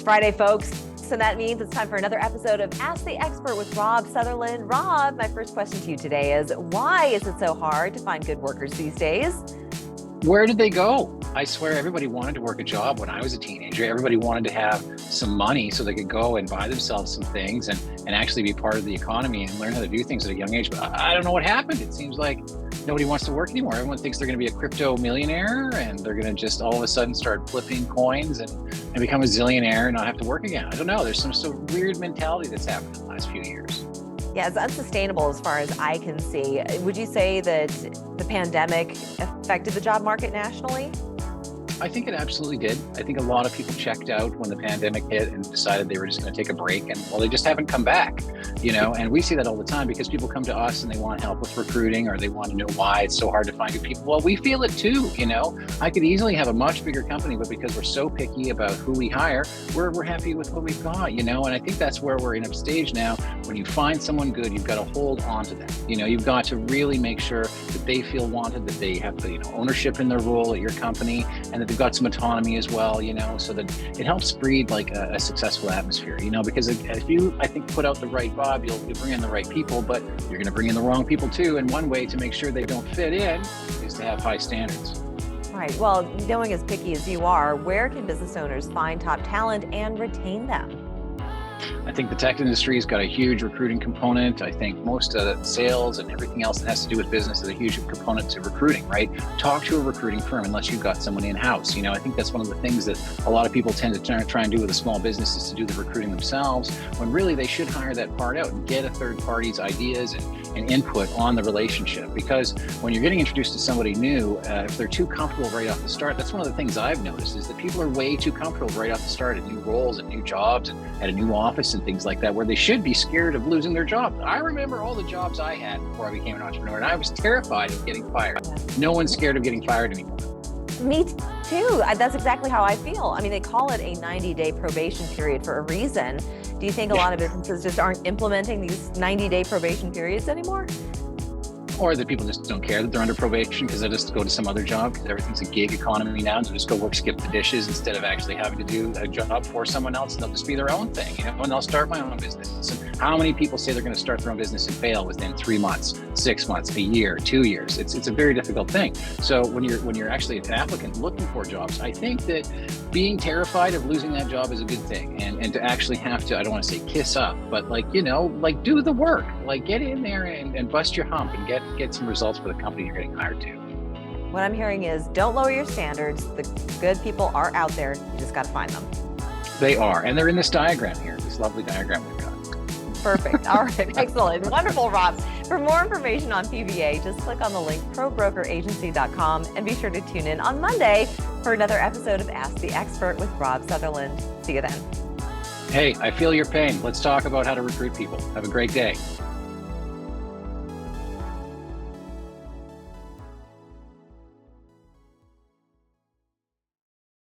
Friday, folks. So that means it's time for another episode of Ask the Expert with Rob Sutherland. Rob, my first question to you today is, why is it so hard to find good workers these days? Where did they go? I swear everybody wanted to work a job when I was a teenager. Everybody wanted to have some money so they could go and buy themselves some things and actually be part of the economy and learn how to do things at a young age. But I don't know what happened. It seems like nobody wants to work anymore. Everyone thinks they're going to be a crypto millionaire and they're going to just all of a sudden start flipping coins and become a zillionaire and not have to work again. I don't know. There's some sort of weird mentality that's happened in the last few years. Yeah, it's unsustainable as far as I can see. Would you say that the pandemic affected the job market nationally? I think it absolutely did. I think a lot of people checked out when the pandemic hit and decided they were just going to take a break, and well, they just haven't come back, and we see that all the time because people come to us and they want help with recruiting, or they want to know why it's so hard to find good people. Well, we feel it too. I could easily have a much bigger company, but because we're so picky about who we hire, we're happy with what we've got, and I think that's where we're in a stage now. When you find someone good, you've got to hold on to them. You've got to really make sure that they feel wanted, that they have the ownership in their role at your company, and that they've got some autonomy as well, so that it helps breed like a successful atmosphere, because if you, I think, put out the right vibe, you'll bring in the right people, but you're going to bring in the wrong people too. And one way to make sure they don't fit in is to have high standards. Right. Well, knowing as picky as you are, where can business owners find top talent and retain them? I think the tech industry has got a huge recruiting component. I think most sales and everything else that has to do with business is a huge component to recruiting, right? Talk to a recruiting firm unless you've got someone in-house. I think that's one of the things that a lot of people tend to try and do with a small business is to do the recruiting themselves, when really they should hire that part out and get a third party's ideas and input on the relationship. Because when you're getting introduced to somebody new, if they're too comfortable right off the start, that's one of the things I've noticed is that people are way too comfortable right off the start at new roles and new jobs and at a new office and things like that, where they should be scared of losing their job. I remember all the jobs I had before I became an entrepreneur, and I was terrified of getting fired. No one's scared of getting fired anymore. Me too. That's exactly how I feel. I mean, they call it a 90-day probation period for a reason. Do you think a lot of businesses just aren't implementing these 90-day probation periods anymore? Or that people just don't care that they're under probation because they just go to some other job because everything's a gig economy now, and so just go work, skip the dishes instead of actually having to do a job for someone else, and they'll just be their own thing, and they'll start my own business. And how many people say they're going to start their own business and fail within 3 months, 6 months, a year, 2 years? It's a very difficult thing. So when you're actually an applicant looking for jobs, I think that being terrified of losing that job is a good thing, and to actually have to, I don't want to say kiss up, but do the work, get in there and bust your hump and get some results for the company you're getting hired to. What I'm hearing is don't lower your standards. The good people are out there. You just got to find them. They are, and they're in this diagram here, this lovely diagram we've got. Perfect. All right. Excellent. Wonderful, Rob. For more information on PBA, just click on the link probrokeragency.com and be sure to tune in on Monday for another episode of Ask the Expert with Rob Sutherland. See you then. Hey, I feel your pain. Let's talk about how to recruit people. Have a great day.